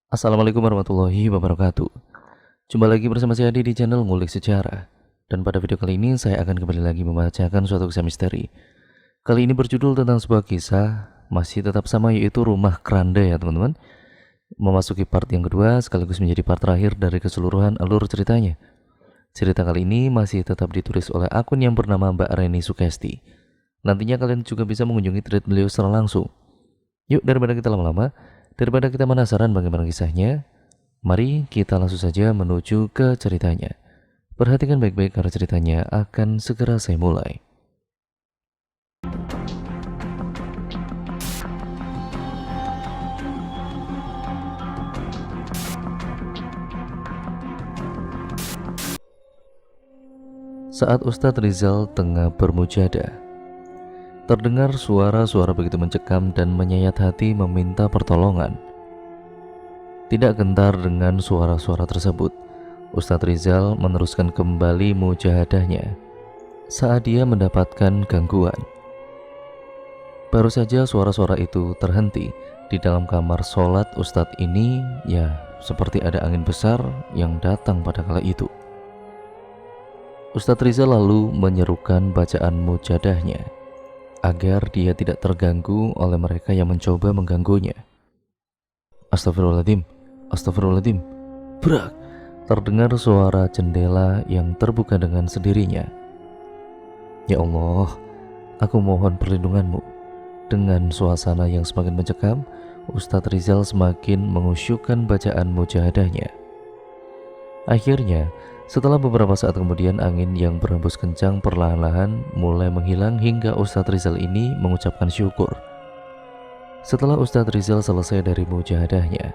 Assalamualaikum warahmatullahi wabarakatuh. Jumpa lagi bersama saya Adi di channel Ngulik Sejarah. Dan pada video kali ini saya akan kembali lagi membacakan suatu kisah misteri. Kali ini berjudul tentang sebuah kisah masih tetap sama, yaitu Rumah Keranda ya teman-teman. Memasuki part yang kedua sekaligus menjadi part terakhir dari keseluruhan alur ceritanya. Cerita kali ini masih tetap ditulis oleh akun yang bernama Mbak Reni Sukesti. Nantinya kalian juga bisa mengunjungi thread beliau secara langsung. Yuk, daripada kita lama-lama, daripada kita penasaran bagaimana kisahnya, mari kita langsung saja menuju ke ceritanya. Perhatikan baik-baik karena ceritanya akan segera saya mulai. Saat Ustadz Rizal tengah bermujadah, terdengar suara-suara begitu mencekam dan menyayat hati meminta pertolongan. Tidak gentar dengan suara-suara tersebut, Ustadz Rizal meneruskan kembali mujahadahnya saat dia mendapatkan gangguan. Baru saja suara-suara itu terhenti di dalam kamar sholat Ustadz ini, ya seperti ada angin besar yang datang pada kala itu. Ustadz Rizal lalu menyerukan bacaan mujadahnya agar dia tidak terganggu oleh mereka yang mencoba mengganggunya. Astagfirullahaladzim, astagfirullahaladzim. Brak! Terdengar suara jendela yang terbuka dengan sendirinya. Ya Allah, aku mohon perlindunganmu. Dengan suasana yang semakin mencekam, Ustadz Rizal semakin mengusyukkan bacaan mujahadahnya. Akhirnya, setelah beberapa saat kemudian, angin yang berhembus kencang perlahan-lahan mulai menghilang hingga Ustadz Rizal ini mengucapkan syukur. Setelah Ustadz Rizal selesai dari mujahadahnya,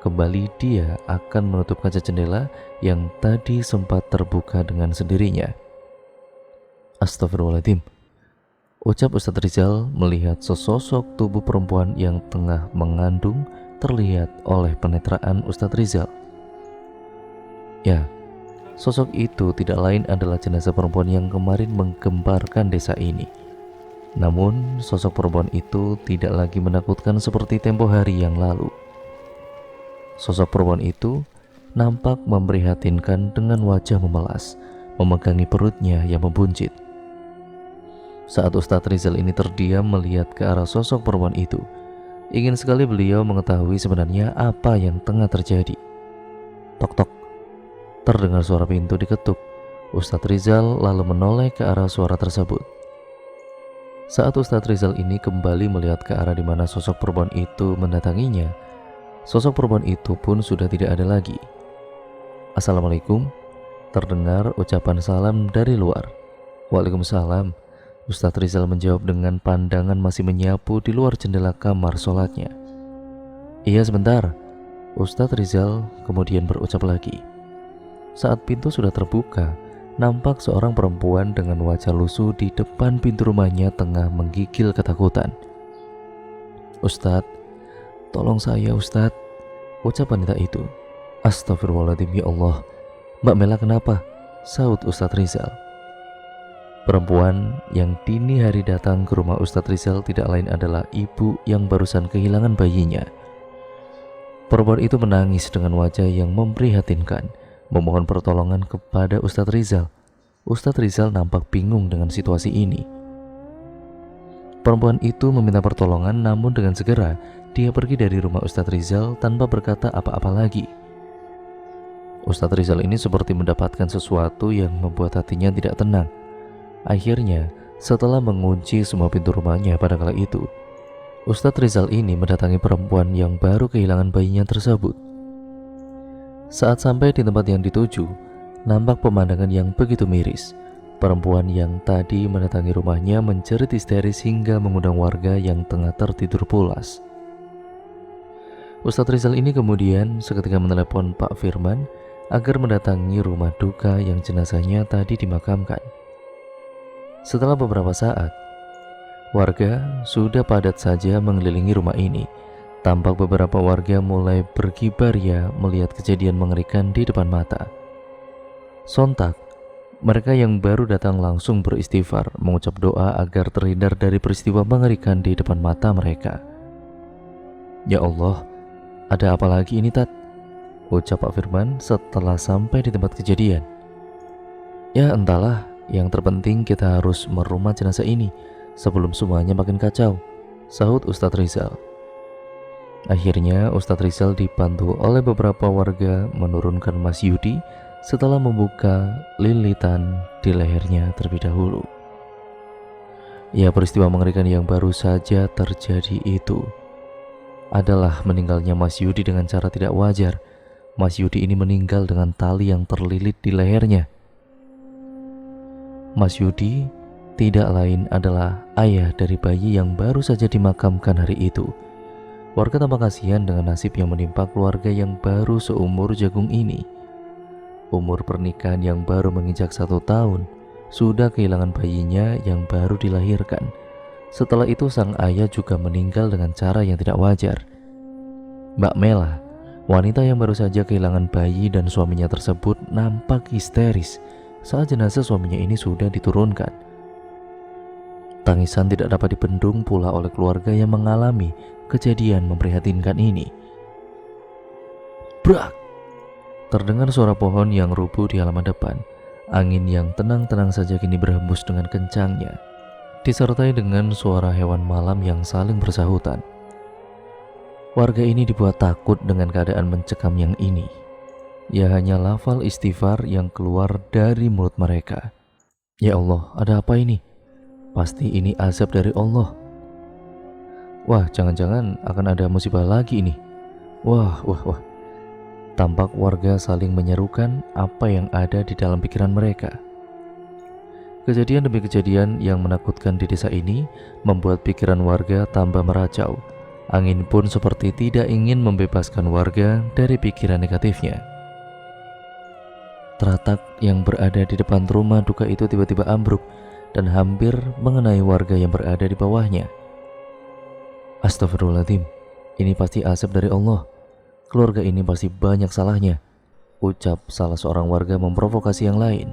kembali dia akan menutup kaca jendela yang tadi sempat terbuka dengan sendirinya. Astagfirullahaladzim, ucap Ustadz Rizal melihat sesosok tubuh perempuan yang tengah mengandung terlihat oleh penetraan Ustadz Rizal. Ya, sosok itu tidak lain adalah jenazah perempuan yang kemarin menggemparkan desa ini. Namun, sosok perempuan itu tidak lagi menakutkan seperti tempo hari yang lalu. Sosok perempuan itu nampak memprihatinkan dengan wajah memelas, memegangi perutnya yang membuncit. Saat Ustadz Rizal ini terdiam melihat ke arah sosok perempuan itu, ingin sekali beliau mengetahui sebenarnya apa yang tengah terjadi. Tok-tok. Terdengar suara pintu diketuk. Ustadz Rizal lalu menoleh ke arah suara tersebut. Saat Ustadz Rizal ini kembali melihat ke arah di mana sosok perempuan itu mendatanginya, sosok perempuan itu pun sudah tidak ada lagi. Assalamualaikum. Terdengar ucapan salam dari luar. Waalaikumsalam. Ustadz Rizal menjawab dengan pandangan masih menyapu di luar jendela kamar sholatnya. Iya sebentar. Ustadz Rizal kemudian berucap lagi. Saat pintu sudah terbuka, nampak seorang perempuan dengan wajah lusuh di depan pintu rumahnya tengah menggigil ketakutan. Ustadz, tolong saya Ustadz, ucap wanita itu. Astagfirullahaladzim, ya Allah. Mbak Mela kenapa? Saut Ustadz Rizal. Perempuan yang dini hari datang ke rumah Ustadz Rizal tidak lain adalah ibu yang barusan kehilangan bayinya. Perempuan itu menangis dengan wajah yang memprihatinkan, memohon pertolongan kepada Ustadz Rizal. Ustadz Rizal nampak bingung dengan situasi ini. Perempuan itu meminta pertolongan, namun dengan segera dia pergi dari rumah Ustadz Rizal tanpa berkata apa-apa lagi. Ustadz Rizal ini seperti mendapatkan sesuatu yang membuat hatinya tidak tenang. Akhirnya, setelah mengunci semua pintu rumahnya pada kala itu, Ustadz Rizal ini mendatangi perempuan yang baru kehilangan bayinya tersebut. Saat sampai di tempat yang dituju, nampak pemandangan yang begitu miris. Perempuan yang tadi mendatangi rumahnya menjerit histeris hingga mengundang warga yang tengah tertidur pulas. Ustadz Rizal ini kemudian seketika menelepon Pak Firman agar mendatangi rumah duka yang jenazahnya tadi dimakamkan. Setelah beberapa saat, warga sudah padat saja mengelilingi rumah ini. Tampak beberapa warga mulai berkibaria melihat kejadian mengerikan di depan mata. Sontak, mereka yang baru datang langsung beristighfar, mengucap doa agar terhindar dari peristiwa mengerikan di depan mata mereka. Ya Allah, Ada apa lagi ini, Tat? Ucap Pak Firman setelah sampai di tempat kejadian. Ya entahlah, yang terpenting kita harus merumat jenazah ini sebelum semuanya makin kacau, sahut Ustadz Rizal. Akhirnya Ustadz Rizal dibantu oleh beberapa warga menurunkan Mas Yudi setelah membuka lilitan di lehernya terlebih dahulu. Ya, peristiwa mengerikan yang baru saja terjadi itu adalah meninggalnya Mas Yudi dengan cara tidak wajar. Mas Yudi ini meninggal dengan tali yang terlilit di lehernya. Mas Yudi tidak lain adalah ayah dari bayi yang baru saja dimakamkan hari itu. Warga tampak kasihan dengan nasib yang menimpa keluarga yang baru seumur jagung ini. Umur pernikahan yang baru menginjak 1 tahun, sudah kehilangan bayinya yang baru dilahirkan. Setelah itu sang ayah juga meninggal dengan cara yang tidak wajar. Mbak Mela, wanita yang baru saja kehilangan bayi dan suaminya tersebut, nampak histeris saat jenazah suaminya ini sudah diturunkan. Tangisan tidak dapat dibendung pula oleh keluarga yang mengalami kejadian memprihatinkan ini. Brak! Terdengar suara pohon yang rubuh di halaman depan. Angin yang tenang-tenang saja kini berhembus dengan kencangnya, disertai dengan suara hewan malam yang saling bersahutan. Warga ini dibuat takut dengan keadaan mencekam yang ini. Ya hanya lafal istighfar yang keluar dari mulut mereka. Ya Allah, ada apa ini? Pasti ini azab dari Allah. Wah, jangan-jangan akan ada musibah lagi ini. Wah. Tampak warga saling menyerukan apa yang ada di dalam pikiran mereka. Kejadian demi kejadian yang menakutkan di desa ini membuat pikiran warga tambah meracau. Angin pun seperti tidak ingin membebaskan warga dari pikiran negatifnya. Teratak yang berada di depan rumah duka itu tiba-tiba ambruk dan hampir mengenai warga yang berada di bawahnya. Astagfirullahaladzim, ini pasti azab dari Allah. Keluarga ini pasti banyak salahnya, ucap salah seorang warga memprovokasi yang lain.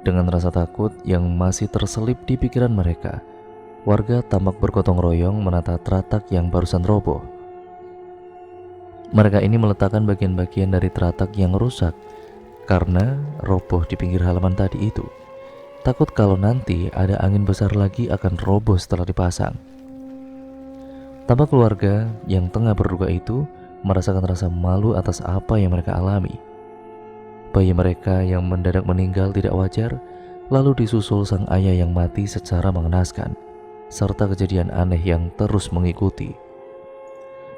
Dengan rasa takut yang masih terselip di pikiran mereka, warga tampak bergotong royong menata teratak yang barusan roboh. Mereka ini meletakkan bagian-bagian dari teratak yang rusak karena roboh di pinggir halaman tadi itu. Takut kalau nanti ada angin besar lagi akan roboh setelah dipasang. Tampak keluarga yang tengah berduka itu merasakan rasa malu atas apa yang mereka alami. Bayi mereka yang mendadak meninggal tidak wajar, lalu disusul sang ayah yang mati secara mengenaskan, serta kejadian aneh yang terus mengikuti.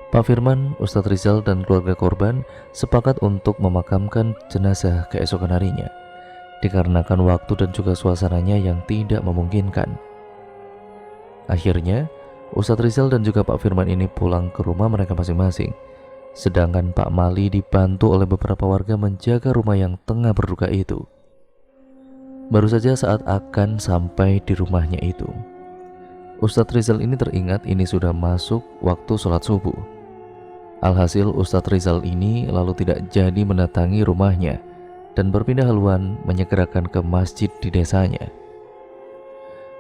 Pak Firman, Ustadz Rizal dan keluarga korban sepakat untuk memakamkan jenazah keesokan harinya, dikarenakan waktu dan juga suasananya yang tidak memungkinkan. Akhirnya Ustadz Rizal dan juga Pak Firman ini pulang ke rumah mereka masing-masing, sedangkan Pak Mali dibantu oleh beberapa warga menjaga rumah yang tengah berduka itu. Baru saja saat akan sampai di rumahnya itu, Ustadz Rizal ini teringat ini sudah masuk waktu sholat subuh. Alhasil Ustadz Rizal ini lalu tidak jadi mendatangi rumahnya dan berpindah haluan menyegerakan ke masjid di desanya.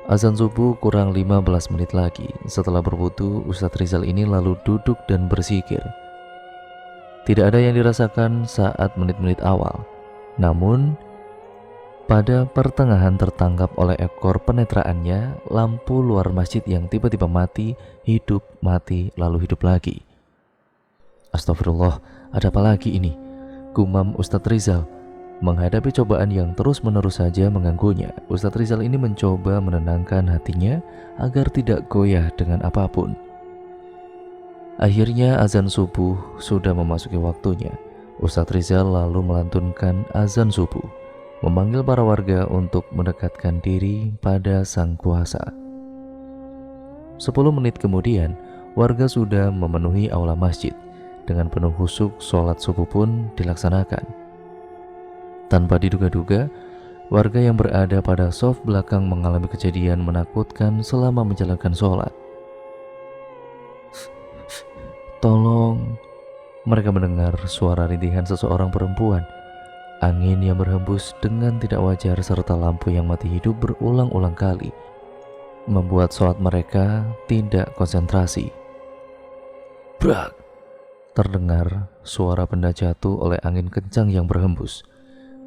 Azan subuh kurang 15 menit lagi. Setelah berwudu, Ustadz Rizal ini lalu duduk dan berzikir. Tidak ada yang dirasakan saat menit-menit awal. Namun, pada pertengahan tertangkap oleh ekor penetraannya lampu luar masjid yang tiba-tiba mati, hidup, mati, lalu hidup lagi. Astagfirullah, ada apa lagi ini? Gumam Ustadz Rizal. Menghadapi cobaan yang terus-menerus saja mengganggunya, Ustadz Rizal ini mencoba menenangkan hatinya agar tidak goyah dengan apapun. Akhirnya azan subuh sudah memasuki waktunya. Ustadz Rizal lalu melantunkan azan subuh, memanggil para warga untuk mendekatkan diri pada Sang Kuasa. 10 menit kemudian, warga sudah memenuhi aula masjid. Dengan penuh khusyuk, sholat subuh pun dilaksanakan. Tanpa diduga-duga, warga yang berada pada saf belakang mengalami kejadian menakutkan selama menjalankan sholat. Tolong! Mereka mendengar suara rintihan seseorang perempuan. Angin yang berhembus dengan tidak wajar serta lampu yang mati hidup berulang-ulang kali membuat sholat mereka tidak konsentrasi. Brak! terdengar suara benda jatuh oleh angin kencang yang berhembus.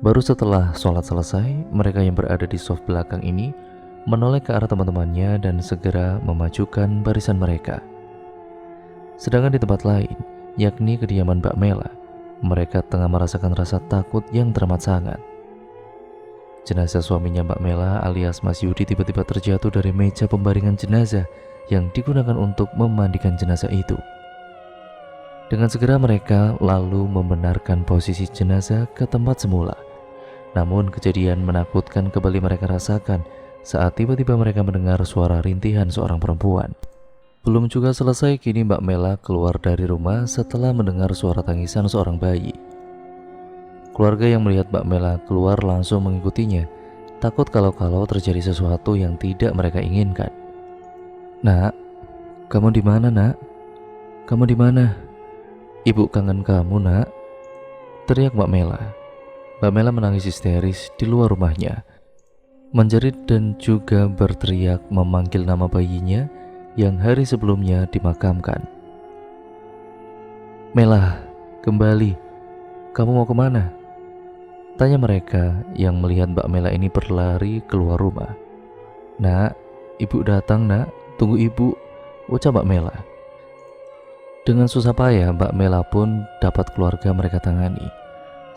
Baru setelah sholat selesai, mereka yang berada di soft belakang ini menoleh ke arah teman-temannya dan segera memajukan barisan mereka. Sedangkan di tempat lain, yakni kediaman Mbak Mela, mereka tengah merasakan rasa takut yang teramat sangat. Jenazah suaminya Mbak Mela alias Mas Yudi tiba-tiba terjatuh dari meja pembaringan jenazah yang digunakan untuk memandikan jenazah itu. Dengan segera mereka lalu membenarkan posisi jenazah ke tempat semula. Namun kejadian menakutkan kembali mereka rasakan saat tiba-tiba mereka mendengar suara rintihan seorang perempuan. Belum juga selesai, kini Mbak Mela keluar dari rumah setelah mendengar suara tangisan seorang bayi. Keluarga yang melihat Mbak Mela keluar langsung mengikutinya, takut kalau terjadi sesuatu yang tidak mereka inginkan. "Nak, kamu di mana, Nak? Kamu di mana? Ibu kangen kamu, Nak," teriak Mbak Mela. Mbak Mela menangis histeris di luar rumahnya, menjerit dan juga berteriak memanggil nama bayinya yang hari sebelumnya dimakamkan. "Mela, kembali. Kamu mau kemana?" tanya mereka yang melihat Mbak Mela ini berlari keluar rumah. "Nak, ibu datang, Nak. Tunggu ibu," ucap Mbak Mela. Dengan susah payah Mbak Mela pun dapat keluarga mereka tangani.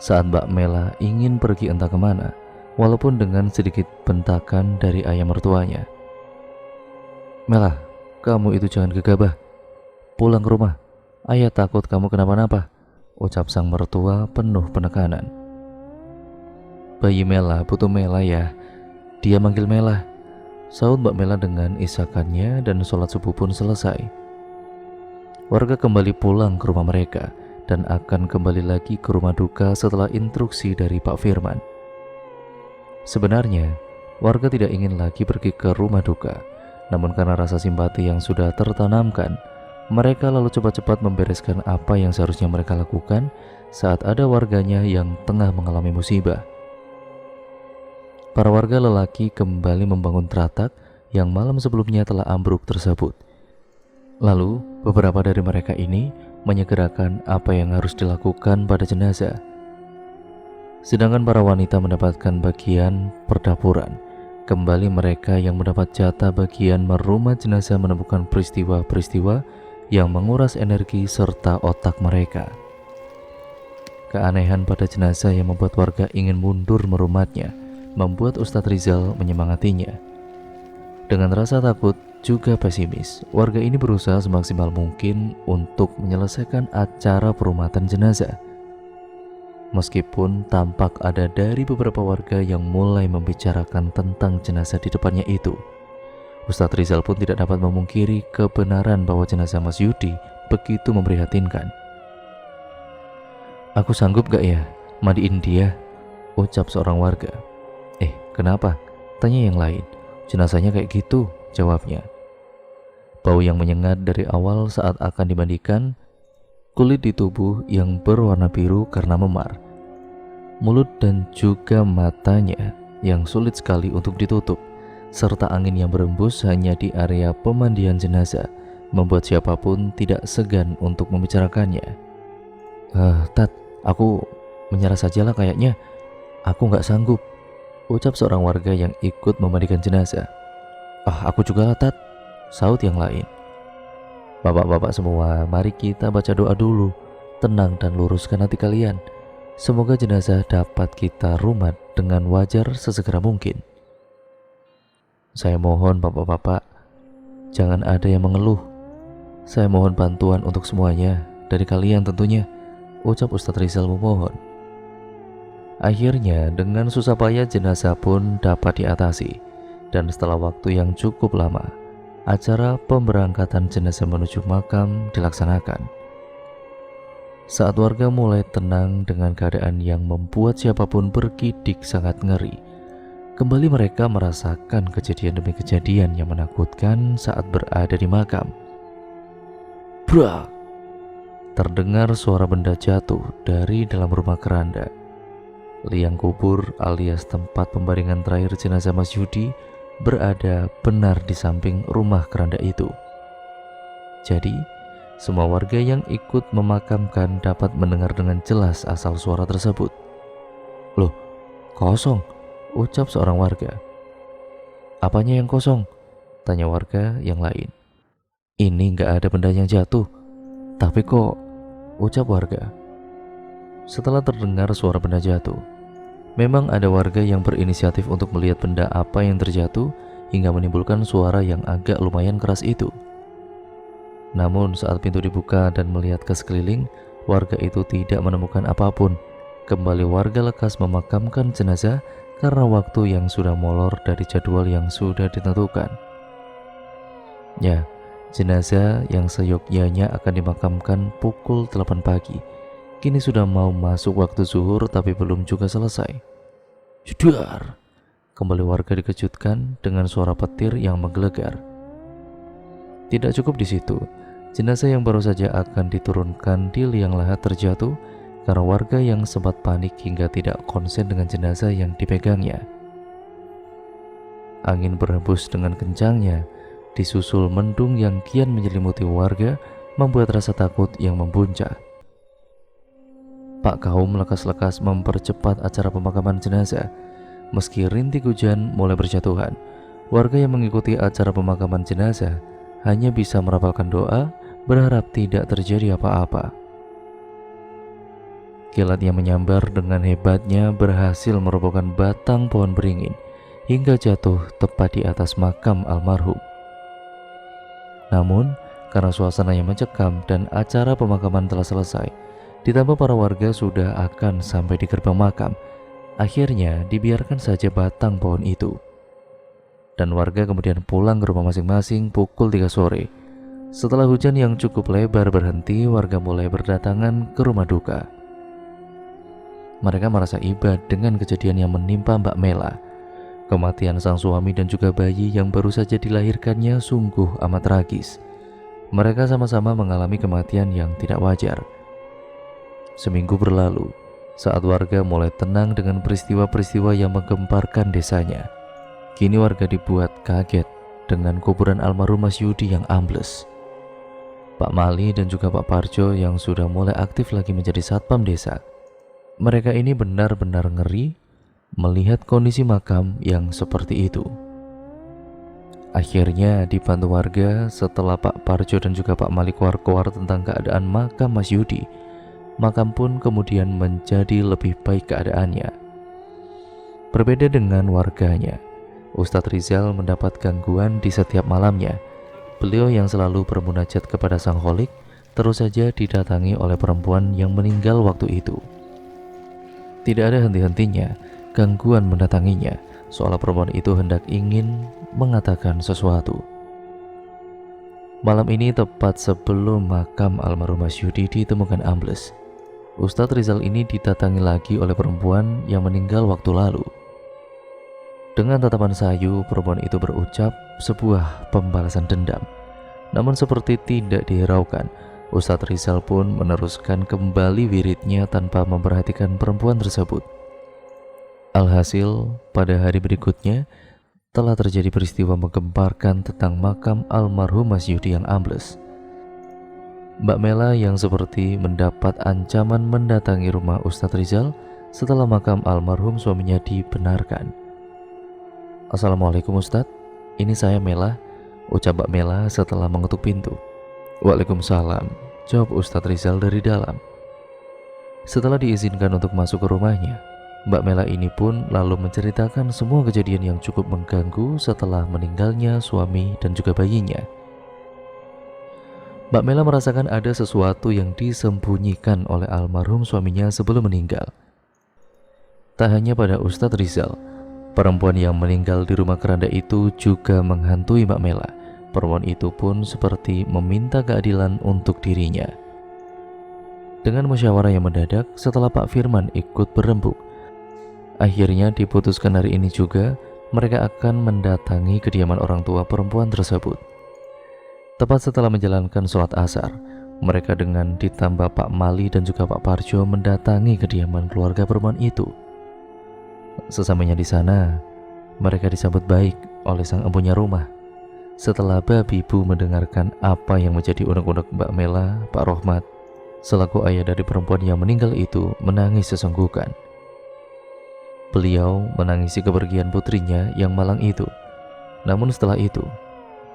Saat Mbak Mela ingin pergi entah kemana, walaupun dengan sedikit bentakan dari ayah mertuanya. "Mela, kamu itu jangan gegabah. Pulang ke rumah. Ayah takut kamu kenapa-napa," ucap sang mertua penuh penekanan. "Bayi Mela butuh Mela ya. Dia manggil Mela," sahut Mbak Mela dengan isakannya, dan sholat subuh pun selesai. Warga kembali pulang ke rumah mereka dan akan kembali lagi ke rumah duka setelah instruksi dari Pak Firman. Sebenarnya, warga tidak ingin lagi pergi ke rumah duka, namun karena rasa simpati yang sudah tertanamkan, mereka lalu cepat-cepat membereskan apa yang seharusnya mereka lakukan saat ada warganya yang tengah mengalami musibah. Para warga lelaki kembali membangun teratak yang malam sebelumnya telah ambruk tersebut. Lalu, beberapa dari mereka ini menyegerakan apa yang harus dilakukan pada jenazah. Sedangkan para wanita mendapatkan bagian perdapuran. Kembali mereka yang mendapat jatah bagian merumah jenazah menemukan peristiwa-peristiwa yang menguras energi serta otak mereka. Keanehan pada jenazah yang membuat warga ingin mundur merumatnya membuat Ustadz Rizal menyemangatinya. Dengan rasa takut juga pesimis, warga ini berusaha semaksimal mungkin untuk menyelesaikan acara perumatan jenazah. Meskipun tampak ada dari beberapa warga yang mulai membicarakan tentang jenazah di depannya itu, Ustadz Rizal pun tidak dapat memungkiri kebenaran bahwa jenazah Mas Yudi begitu memprihatinkan. "Aku sanggup gak ya mandiin dia?" ucap seorang warga. Kenapa?" tanya yang lain. "Jenazahnya kayak gitu," jawabnya. Bau yang menyengat dari awal saat akan dimandikan, kulit di tubuh yang berwarna biru karena memar, mulut dan juga matanya yang sulit sekali untuk ditutup, serta angin yang berembus hanya di area pemandian jenazah membuat siapapun tidak segan untuk membicarakannya. Tat, aku menyerah sajalah kayaknya. Aku nggak sanggup," ucap seorang warga yang ikut memandikan jenazah. Aku juga lah, Tat," sahut yang lain. "Bapak-bapak semua, mari kita baca doa dulu. Tenang dan luruskan hati kalian. Semoga jenazah dapat kita rumat dengan wajar sesegera mungkin. Saya mohon bapak-bapak, jangan ada yang mengeluh. Saya mohon bantuan untuk semuanya, dari kalian tentunya," ucap Ustadz Rizal memohon. Akhirnya dengan susah payah jenazah pun dapat diatasi, dan setelah waktu yang cukup lama, acara pemberangkatan jenazah menuju makam dilaksanakan. Saat warga mulai tenang dengan keadaan yang membuat siapapun bergidik sangat ngeri, kembali mereka merasakan kejadian demi kejadian yang menakutkan saat berada di makam. Brak! Terdengar suara benda jatuh dari dalam rumah keranda. Liang kubur alias tempat pembaringan terakhir jenazah Mas Yudi berada benar di samping rumah keranda itu. Jadi, Semua warga yang ikut memakamkan dapat mendengar dengan jelas asal suara tersebut. "Loh, kosong," ucap seorang warga. "Apanya yang kosong?" tanya warga yang lain. "Ini nggak ada benda yang jatuh." "Tapi kok," ucap warga. Setelah terdengar suara benda jatuh, memang ada warga yang berinisiatif untuk melihat benda apa yang terjatuh hingga menimbulkan suara yang agak lumayan keras itu. Namun saat pintu dibuka dan melihat ke sekeliling, warga itu tidak menemukan apapun. Kembali warga lekas memakamkan jenazah karena waktu yang sudah molor dari jadwal yang sudah ditentukan. Ya, jenazah yang seyogyanya akan dimakamkan pukul 8 pagi. Kini sudah mau masuk waktu zuhur tapi belum juga selesai. Jedar! Kembali warga dikejutkan dengan suara petir yang menggelegar. Tidak cukup di situ, jenazah yang baru saja akan diturunkan di liang lahat terjatuh karena warga yang sempat panik hingga tidak konsen dengan jenazah yang dipegangnya. Angin berhembus dengan kencangnya, disusul mendung yang kian menyelimuti warga, membuat rasa takut yang membuncah. Pak Kaum lekas-lekas mempercepat acara pemakaman jenazah. Meski rintik hujan mulai berjatuhan, warga yang mengikuti acara pemakaman jenazah hanya bisa merapalkan doa, berharap tidak terjadi apa-apa. Kilat yang menyambar dengan hebatnya berhasil merobohkan batang pohon beringin hingga jatuh tepat di atas makam almarhum. Namun, karena suasana yang mencekam dan acara pemakaman telah selesai, ditambah para warga sudah akan sampai di gerbang makam, akhirnya dibiarkan saja batang pohon itu. Dan warga kemudian pulang ke rumah masing-masing pukul 3 sore. Setelah hujan yang cukup lebar berhenti, warga mulai berdatangan ke rumah duka. Mereka merasa iba dengan kejadian yang menimpa Mbak Mela. Kematian sang suami dan juga bayi yang baru saja dilahirkannya sungguh amat tragis. Mereka sama-sama mengalami kematian yang tidak wajar. Seminggu berlalu, saat warga mulai tenang dengan peristiwa-peristiwa yang menggemparkan desanya. Kini warga dibuat kaget dengan kuburan almarhum Mas Yudi yang ambles. Pak Mali dan juga Pak Parjo yang sudah mulai aktif lagi menjadi satpam desa. Mereka ini benar-benar ngeri melihat kondisi makam yang seperti itu. Akhirnya dibantu warga setelah Pak Parjo dan juga Pak Mali keluar tentang keadaan makam Mas Yudi, makam pun kemudian menjadi lebih baik keadaannya. Berbeda dengan warganya, Ustadz Rizal mendapat gangguan di setiap malamnya. Beliau yang selalu bermunajat kepada Sang Kholik terus saja didatangi oleh perempuan yang meninggal waktu itu. Tidak ada henti-hentinya gangguan mendatanginya, seolah perempuan itu hendak ingin mengatakan sesuatu. Malam ini tepat sebelum makam almarhum Mas Yudi ditemukan ambles, Ustadz Rizal ini didatangi lagi oleh perempuan yang meninggal waktu lalu. Dengan tatapan sayu, perempuan itu berucap sebuah pembalasan dendam. Namun seperti tidak dihiraukan, Ustadz Rizal pun meneruskan kembali wiridnya tanpa memperhatikan perempuan tersebut. Alhasil, pada hari berikutnya telah terjadi peristiwa menggemparkan tentang makam almarhum Mas Yudi yang ambles. Mbak Mela yang seperti mendapat ancaman mendatangi rumah Ustadz Rizal setelah makam almarhum suaminya dibenarkan. "Assalamualaikum Ustadz, ini saya Mela," ucap Mbak Mela setelah mengetuk pintu. "Waalaikumsalam," jawab Ustadz Rizal dari dalam. Setelah diizinkan untuk masuk ke rumahnya, Mbak Mela ini pun lalu menceritakan semua kejadian yang cukup mengganggu setelah meninggalnya suami dan juga bayinya. Mbak Mela merasakan ada sesuatu yang disembunyikan oleh almarhum suaminya sebelum meninggal. Tak hanya pada Ustadz Rizal, perempuan yang meninggal di rumah keranda itu juga menghantui Mbak Mela. Perempuan itu pun seperti meminta keadilan untuk dirinya. Dengan musyawarah yang mendadak setelah Pak Firman ikut berembuk, akhirnya diputuskan hari ini juga mereka akan mendatangi kediaman orang tua perempuan tersebut. Tepat setelah menjalankan sholat asar, mereka dengan ditambah Pak Mali dan juga Pak Parjo mendatangi kediaman keluarga perempuan itu. Sesamanya di sana, mereka disambut baik oleh sang empunya rumah. Setelah babi bu mendengarkan apa yang menjadi unek-unek Mbak Mela, Pak Rohmat selaku ayah dari perempuan yang meninggal itu menangis sesenggukan. Beliau menangisi kepergian putrinya yang malang itu. Namun setelah itu,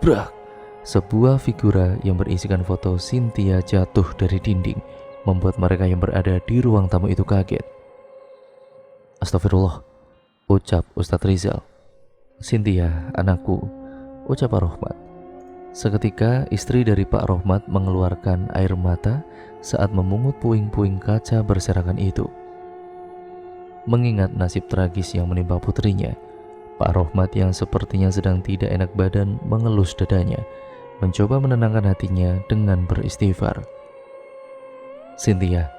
brak, sebuah figura yang berisikan foto Cynthia jatuh dari dinding, membuat mereka yang berada di ruang tamu itu kaget. Astagfirullah, ucap Ustadz Rizal. Cynthia, anakku, ucap Pak Rohmat. Seketika istri dari Pak Rohmat mengeluarkan air mata saat memungut puing-puing kaca berserakan itu. Mengingat nasib tragis yang menimpa putrinya, Pak Rohmat yang sepertinya sedang tidak enak badan mengelus dadanya, mencoba menenangkan hatinya dengan beristighfar. Cynthia,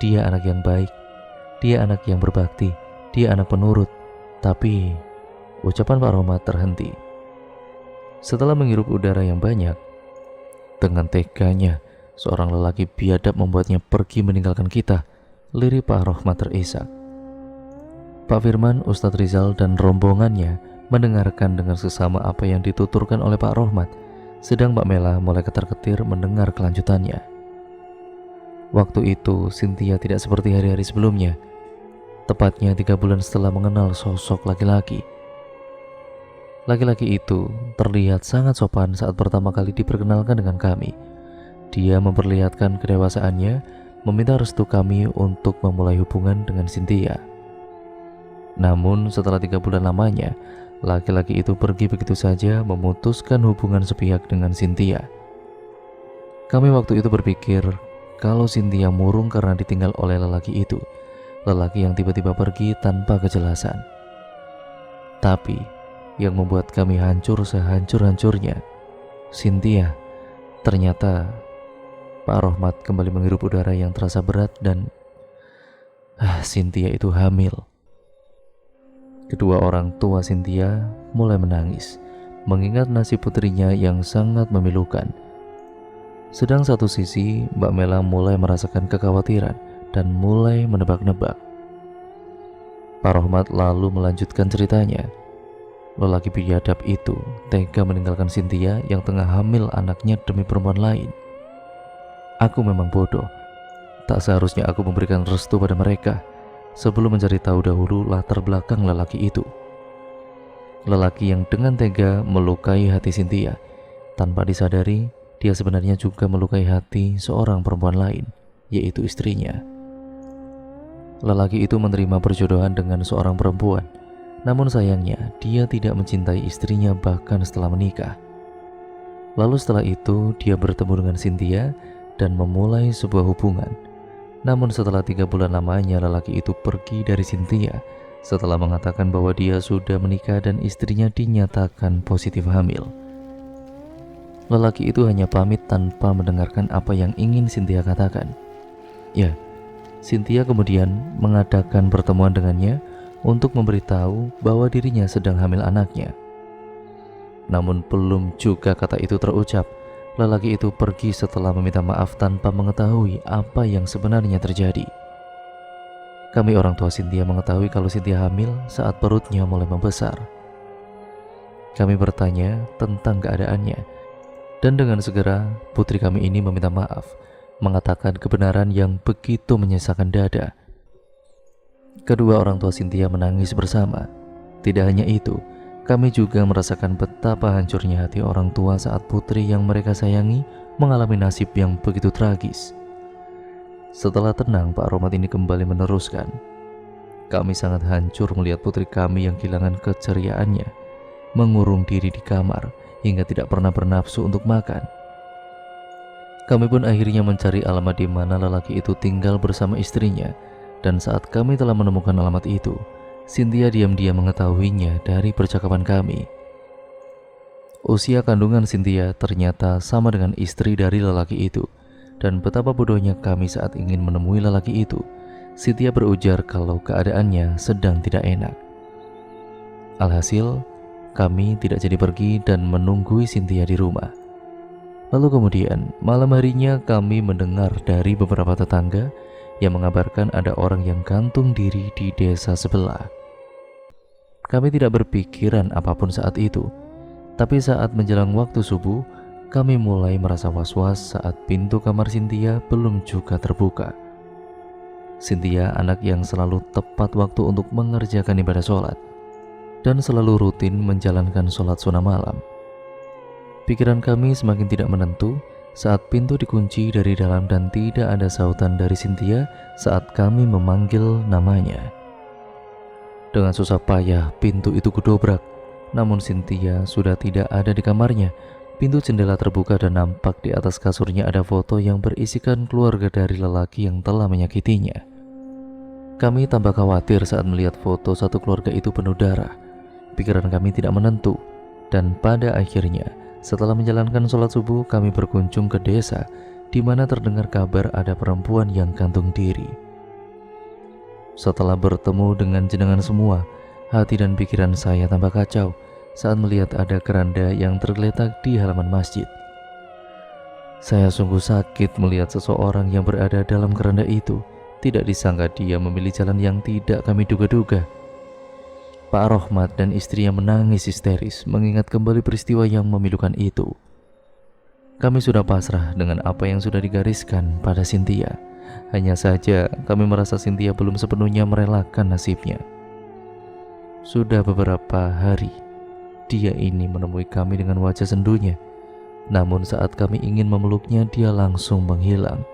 dia anak yang baik, dia anak yang berbakti, dia anak penurut. Tapi ucapan Pak Rohmat terhenti. Setelah menghirup udara yang banyak, dengan teganya seorang lelaki biadab membuatnya pergi meninggalkan kita. Lirik Pak Rohmat terisak. Pak Firman, Ustadz Rizal dan rombongannya mendengarkan dengan seksama apa yang dituturkan oleh Pak Rohmat, sedang Mbak Mela mulai ketar-ketir mendengar kelanjutannya. Waktu itu Cynthia tidak seperti hari-hari sebelumnya, tepatnya 3 bulan setelah mengenal sosok laki-laki. Laki-laki itu terlihat sangat sopan saat pertama kali diperkenalkan dengan kami. Dia memperlihatkan kedewasaannya, meminta restu kami untuk memulai hubungan dengan Cynthia. Namun setelah 3 bulan lamanya, laki-laki itu pergi begitu saja, memutuskan hubungan sepihak dengan Cynthia. Kami waktu itu berpikir kalau Cynthia murung karena ditinggal oleh lelaki itu, lelaki yang tiba-tiba pergi tanpa kejelasan. Tapi yang membuat kami hancur sehancur-hancurnya, Cynthia, ternyata Pak Rohmat kembali menghirup udara yang terasa berat dan Cynthia itu hamil. Kedua orang tua Cynthia mulai menangis, mengingat nasib putrinya yang sangat memilukan. Sedang satu sisi Mbak Mela mulai merasakan kekhawatiran dan mulai menebak-nebak. Pak Rohmat lalu melanjutkan ceritanya. Lelaki biadab itu tega meninggalkan Cynthia yang tengah hamil anaknya demi perempuan lain. Aku memang bodoh. Tak seharusnya aku memberikan restu pada mereka sebelum mencari tahu dahulu latar belakang lelaki itu. Lelaki yang dengan tega melukai hati Cynthia, tanpa disadari dia sebenarnya juga melukai hati seorang perempuan lain, yaitu istrinya. Lelaki itu menerima perjodohan dengan seorang perempuan, namun sayangnya dia tidak mencintai istrinya bahkan setelah menikah. Lalu setelah itu dia bertemu dengan Cynthia dan memulai sebuah hubungan. Namun setelah 3 bulan lamanya lelaki itu pergi dari Cynthia setelah mengatakan bahwa dia sudah menikah dan istrinya dinyatakan positif hamil. Lelaki itu hanya pamit tanpa mendengarkan apa yang ingin Cynthia katakan. Ya, Cynthia kemudian mengadakan pertemuan dengannya untuk memberitahu bahwa dirinya sedang hamil anaknya. Namun belum juga kata itu terucap, lelaki itu pergi setelah meminta maaf tanpa mengetahui apa yang sebenarnya terjadi. Kami orang tua Cynthia mengetahui kalau Cynthia hamil saat perutnya mulai membesar. Kami bertanya tentang keadaannya, dan dengan segera putri kami ini meminta maaf, mengatakan kebenaran yang begitu menyesakan dada. Kedua orang tua Cynthia menangis bersama. Tidak hanya itu, kami juga merasakan betapa hancurnya hati orang tua saat putri yang mereka sayangi mengalami nasib yang begitu tragis. Setelah tenang, Pak Rohmat ini kembali meneruskan. Kami sangat hancur melihat putri kami yang kehilangan keceriaannya, mengurung diri di kamar hingga tidak pernah bernafsu untuk makan. Kami pun akhirnya mencari alamat di mana lelaki itu tinggal bersama istrinya, dan saat kami telah menemukan alamat itu, Cynthia diam-diam mengetahuinya dari percakapan kami. Usia kandungan Cynthia ternyata sama dengan istri dari lelaki itu, dan betapa bodohnya kami saat ingin menemui lelaki itu. Cynthia berujar kalau keadaannya sedang tidak enak. Alhasil, kami tidak jadi pergi dan menunggui Cynthia di rumah. Lalu kemudian, malam harinya kami mendengar dari beberapa tetangga yang mengabarkan ada orang yang gantung diri di desa sebelah. Kami tidak berpikiran apapun saat itu. Tapi saat menjelang waktu subuh, kami mulai merasa was-was saat pintu kamar Cynthia belum juga terbuka. Cynthia anak yang selalu tepat waktu untuk mengerjakan ibadah sholat dan selalu rutin menjalankan sholat sunnah malam. Pikiran kami semakin tidak menentu saat pintu dikunci dari dalam dan tidak ada sautan dari Cynthia saat kami memanggil namanya. Dengan susah payah pintu itu kudobrak, namun Cynthia sudah tidak ada di kamarnya. Pintu jendela terbuka dan nampak di atas kasurnya ada foto yang berisikan keluarga dari lelaki yang telah menyakitinya. Kami tambah khawatir saat melihat foto satu keluarga itu penuh darah. Pikiran kami tidak menentu, dan pada akhirnya setelah menjalankan sholat subuh kami berkunjung ke desa di mana terdengar kabar ada perempuan yang gantung diri. Setelah bertemu dengan jenengan semua, hati dan pikiran saya tambah kacau saat melihat ada keranda yang tergeletak di halaman masjid. Saya sungguh sakit melihat seseorang yang berada dalam keranda itu. Tidak disangka dia memilih jalan yang tidak kami duga-duga. Pak Rohmat dan istrinya menangis histeris mengingat kembali peristiwa yang memilukan itu. Kami sudah pasrah dengan apa yang sudah digariskan pada Cynthia. Hanya saja kami merasa Cynthia belum sepenuhnya merelakan nasibnya. Sudah beberapa hari dia ini menemui kami dengan wajah sendunya. Namun saat kami ingin memeluknya, dia langsung menghilang.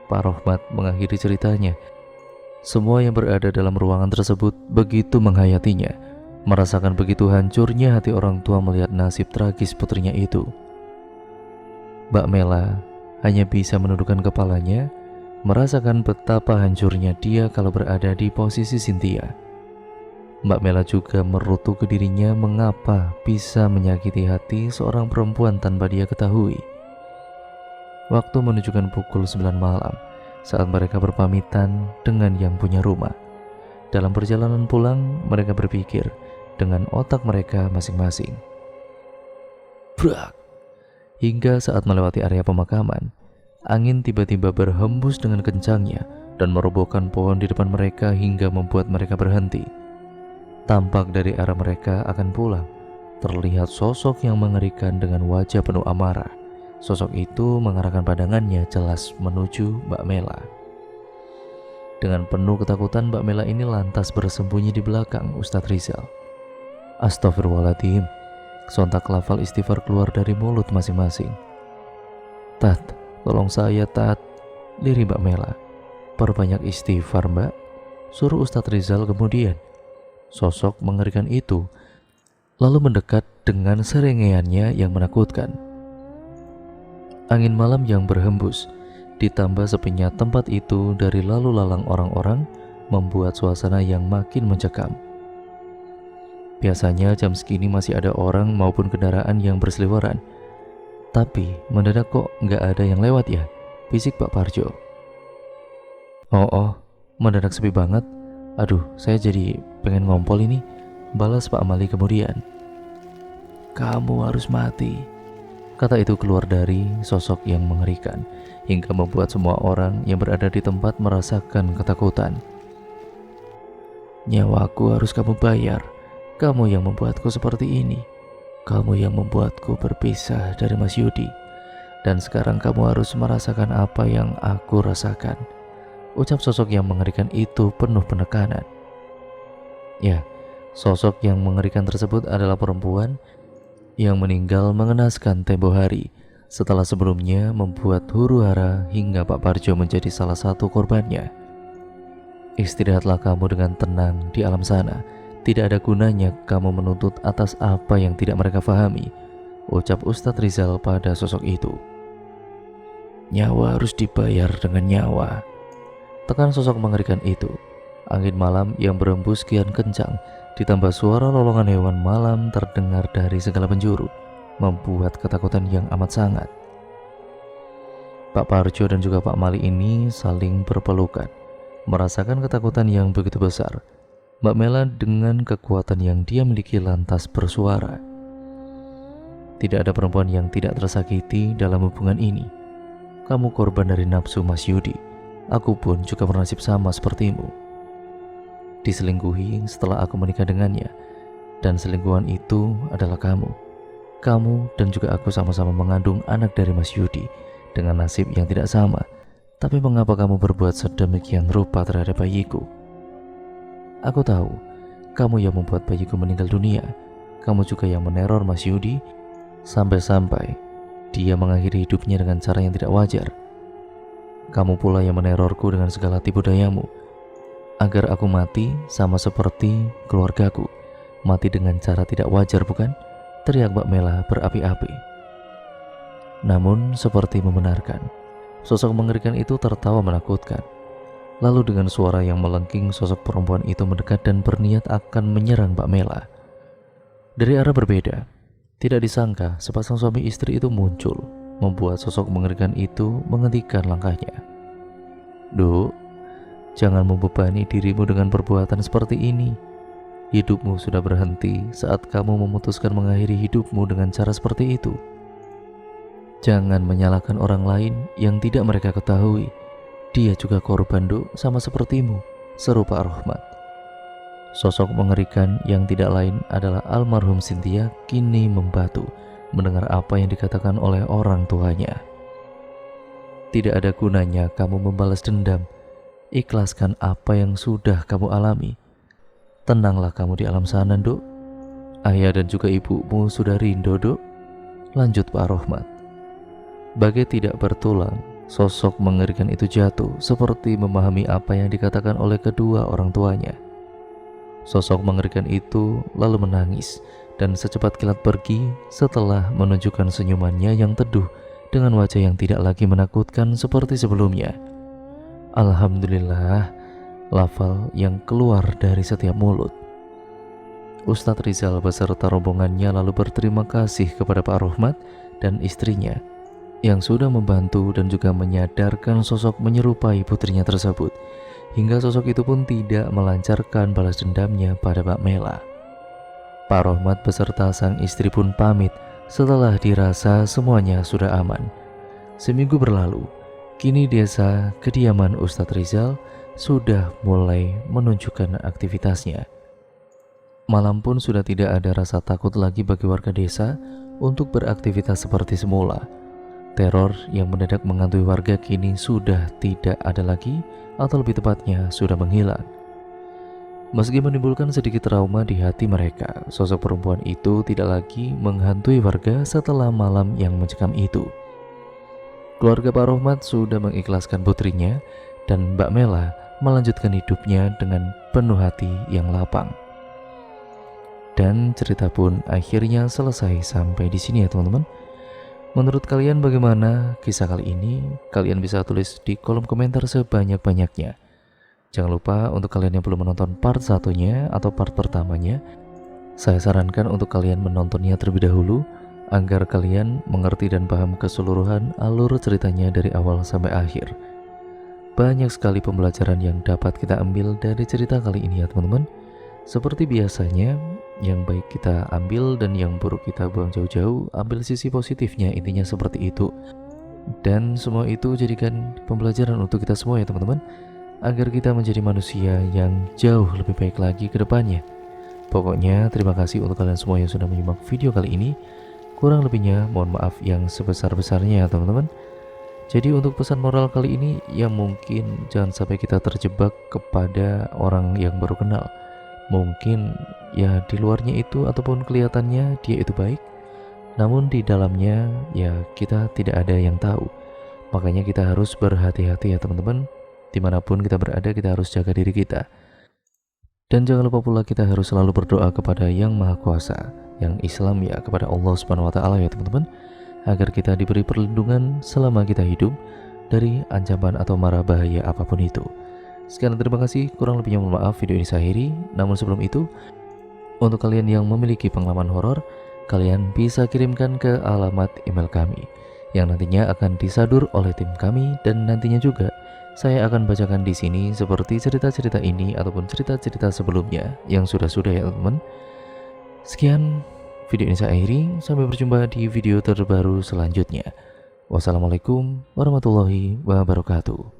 Pak Rohmat mengakhiri ceritanya. Semua yang berada dalam ruangan tersebut begitu menghayatinya, merasakan begitu hancurnya hati orang tua melihat nasib tragis putrinya itu. Mbak Mela hanya bisa menundukkan kepalanya, merasakan betapa hancurnya dia kalau berada di posisi Cynthia. Mbak Mela juga merutu ke dirinya mengapa bisa menyakiti hati seorang perempuan tanpa dia ketahui. Waktu menunjukkan pukul 9 malam saat mereka berpamitan dengan yang punya rumah. Dalam perjalanan pulang, mereka berpikir dengan otak mereka masing-masing. Brak! Hingga saat melewati area pemakaman, angin tiba-tiba berhembus dengan kencangnya dan merobohkan pohon di depan mereka hingga membuat mereka berhenti. Tampak dari arah mereka akan pulang, terlihat sosok yang mengerikan dengan wajah penuh amarah. Sosok itu mengarahkan pandangannya jelas menuju Mbak Mela. Dengan penuh ketakutan, Mbak Mela ini lantas bersembunyi di belakang Ustadz Rizal. Astagfirullahaladzim, sontak lafal istighfar keluar dari mulut masing-masing. Tat, tolong saya Tat, lirih Mbak Mela. Perbanyak istighfar Mbak, suruh Ustadz Rizal kemudian. Sosok mengerikan itu lalu mendekat dengan serengeiannya yang menakutkan. Angin malam yang berhembus ditambah sepinya tempat itu dari lalu lalang orang-orang membuat suasana yang makin mencekam. Biasanya jam segini masih ada orang maupun kendaraan yang berseliweran, tapi mendadak kok nggak ada yang lewat ya, bisik Pak Parjo. Oh, mendadak sepi banget. Aduh, saya jadi pengen ngompol ini, balas Pak Amali kemudian. Kamu harus mati, kata itu keluar dari sosok yang mengerikan, hingga membuat semua orang yang berada di tempat merasakan ketakutan. Nyawaku harus kamu bayar, kamu yang membuatku seperti ini, kamu yang membuatku berpisah dari Mas Yudi, dan sekarang kamu harus merasakan apa yang aku rasakan. Ucap sosok yang mengerikan itu penuh penekanan. Ya, sosok yang mengerikan tersebut adalah perempuan yang meninggal mengenaskan tempo hari setelah sebelumnya membuat huru-hara hingga Pak Parjo menjadi salah satu korbannya. Istirahatlah kamu dengan tenang di alam sana. Tidak ada gunanya kamu menuntut atas apa yang tidak mereka pahami, ucap Ustadz Rizal pada sosok itu. Nyawa harus dibayar dengan nyawa, tekan sosok mengerikan itu. Angin malam yang berembus kian kencang ditambah suara lolongan hewan malam terdengar dari segala penjuru, membuat ketakutan yang amat sangat. Pak Parjo dan juga Pak Mali ini saling berpelukan, merasakan ketakutan yang begitu besar. Mbak Mela dengan kekuatan yang dia miliki lantas bersuara. Tidak ada perempuan yang tidak tersakiti dalam hubungan ini. Kamu korban dari nafsu Mas Yudi. Aku pun juga bernasib sama sepertimu. Diselingkuhi setelah aku menikah dengannya. Dan selingkuhan itu adalah kamu. Kamu dan juga aku sama-sama mengandung anak dari Mas Yudi dengan nasib yang tidak sama. Tapi mengapa kamu berbuat sedemikian rupa terhadap bayiku? Aku tahu, kamu yang membuat bayiku meninggal dunia. Kamu juga yang meneror Mas Yudi sampai-sampai dia mengakhiri hidupnya dengan cara yang tidak wajar. Kamu pula yang menerorku dengan segala tipu dayamu, agar aku mati sama seperti keluargaku. Mati dengan cara tidak wajar, bukan? Teriak Mbak Mela berapi-api. Namun seperti membenarkan, sosok mengerikan itu tertawa menakutkan. Lalu dengan suara yang melengking, sosok perempuan itu mendekat dan berniat akan menyerang Mbak Mela. Dari arah berbeda, tidak disangka sepasang suami istri itu muncul, membuat sosok mengerikan itu menghentikan langkahnya. Duk, jangan membebani dirimu dengan perbuatan seperti ini. Hidupmu sudah berhenti saat kamu memutuskan mengakhiri hidupmu dengan cara seperti itu. Jangan menyalahkan orang lain yang tidak mereka ketahui. Dia juga korban, Duk, sama sepertimu, seru Pak Rohmat. Sosok mengerikan yang tidak lain adalah almarhum Cynthia kini membatu mendengar apa yang dikatakan oleh orang tuanya. Tidak ada gunanya kamu membalas dendam. Ikhlaskan apa yang sudah kamu alami. Tenanglah kamu di alam sana, Duk. Ayah dan juga ibumu sudah rindu, Duk. Lanjut Pak Rohmat. Bagai tidak bertulang, sosok mengerikan itu jatuh seperti memahami apa yang dikatakan oleh kedua orang tuanya. Sosok mengerikan itu lalu menangis dan secepat kilat pergi setelah menunjukkan senyumannya yang teduh dengan wajah yang tidak lagi menakutkan seperti sebelumnya. Alhamdulillah, lafal yang keluar dari setiap mulut. Ustadz Rizal beserta rombongannya lalu berterima kasih kepada Pak Rohmat dan istrinya yang sudah membantu dan juga menyadarkan sosok menyerupai putrinya tersebut, hingga sosok itu pun tidak melancarkan balas dendamnya pada Mbak Mela. Pak Rohmat beserta sang istri pun pamit setelah dirasa semuanya sudah aman. Seminggu berlalu, kini desa kediaman Ustadz Rizal sudah mulai menunjukkan aktivitasnya. Malam pun sudah tidak ada rasa takut lagi bagi warga desa untuk beraktivitas seperti semula. Teror yang mendadak menghantui warga kini sudah tidak ada lagi, atau lebih tepatnya sudah menghilang. Meski menimbulkan sedikit trauma di hati mereka, sosok perempuan itu tidak lagi menghantui warga setelah malam yang mencekam itu. Keluarga Pak Rohmat sudah mengikhlaskan putrinya dan Mbak Mela melanjutkan hidupnya dengan penuh hati yang lapang. Dan cerita pun akhirnya selesai sampai di sini ya teman-teman. Menurut kalian bagaimana kisah kali ini? Kalian bisa tulis di kolom komentar sebanyak-banyaknya. Jangan lupa untuk kalian yang belum menonton part satunya atau part pertamanya, saya sarankan untuk kalian menontonnya terlebih dahulu agar kalian mengerti dan paham keseluruhan alur ceritanya dari awal sampai akhir. Banyak sekali pembelajaran yang dapat kita ambil dari cerita kali ini ya teman-teman. Seperti biasanya, yang baik kita ambil dan yang buruk kita buang jauh-jauh. Ambil sisi positifnya, intinya seperti itu. Dan semua itu jadikan pembelajaran untuk kita semua ya teman-teman, agar kita menjadi manusia yang jauh lebih baik lagi ke depannya. Pokoknya terima kasih untuk kalian semua yang sudah menyimak video kali ini. Kurang lebihnya mohon maaf yang sebesar-besarnya ya teman-teman. Jadi untuk pesan moral kali ini, ya mungkin jangan sampai kita terjebak kepada orang yang baru kenal. Mungkin ya di luarnya itu ataupun kelihatannya dia itu baik, namun di dalamnya ya kita tidak ada yang tahu. Makanya kita harus berhati-hati ya teman-teman. Dimanapun kita berada, kita harus jaga diri kita. Dan jangan lupa pula kita harus selalu berdoa kepada Yang Maha Kuasa, yang Islam ya kepada Allah Subhanahu wa Ta'ala ya teman-teman, agar kita diberi perlindungan selama kita hidup dari ancaman atau mara bahaya apapun itu. Sekian, terima kasih, kurang lebihnya mohon maaf, video ini saya akhiri. Namun sebelum itu, untuk kalian yang memiliki pengalaman horor, kalian bisa kirimkan ke alamat email kami yang nantinya akan disadur oleh tim kami, dan nantinya juga saya akan bacakan di sini seperti cerita-cerita ini ataupun cerita-cerita sebelumnya yang sudah-sudah ya teman-teman. Sekian, video ini saya akhiri, sampai berjumpa di video terbaru selanjutnya. Wassalamualaikum warahmatullahi wabarakatuh.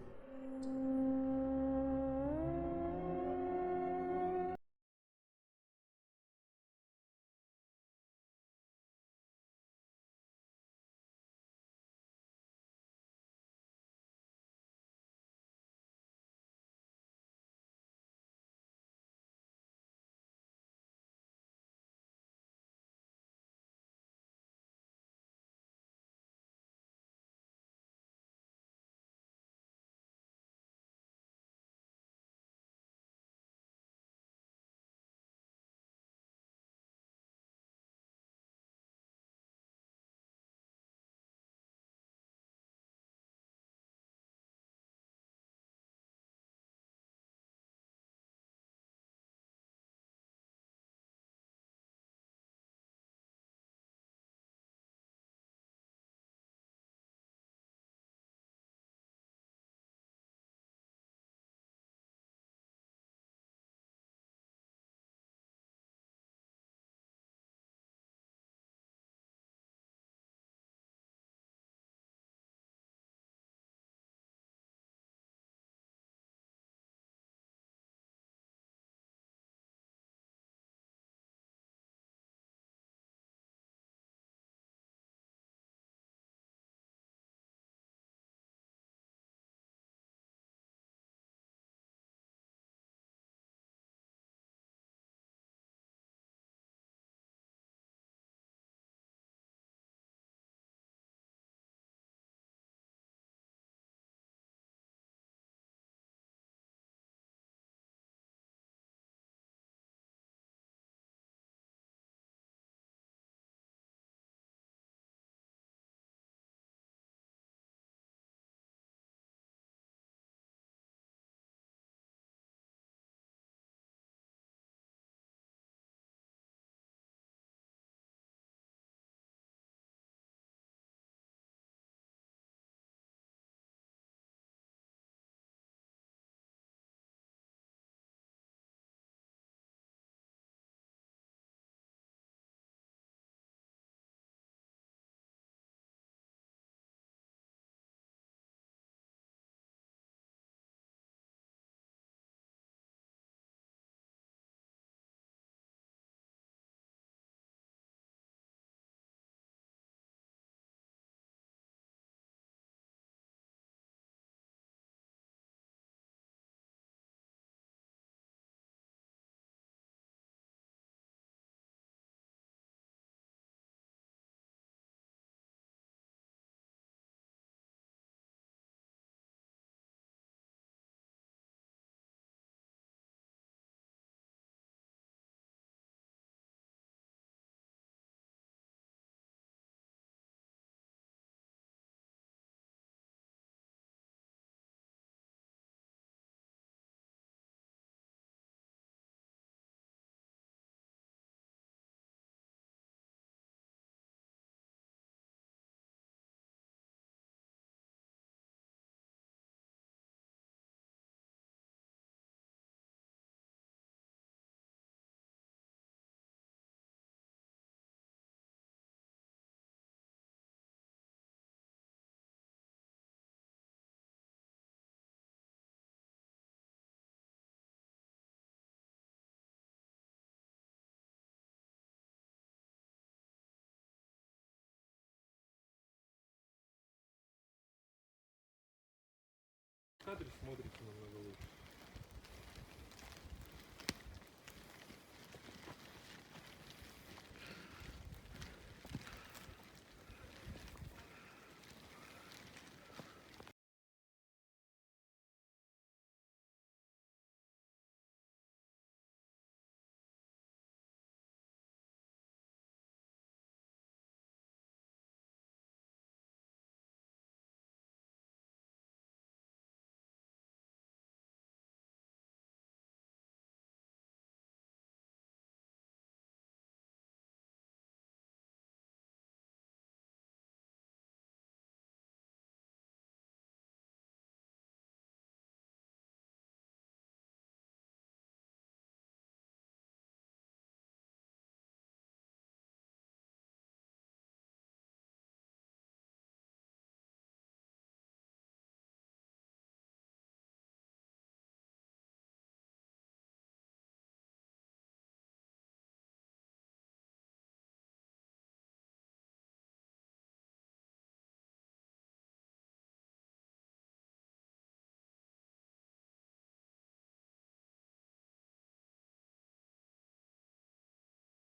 кадре смотрится намного лучше.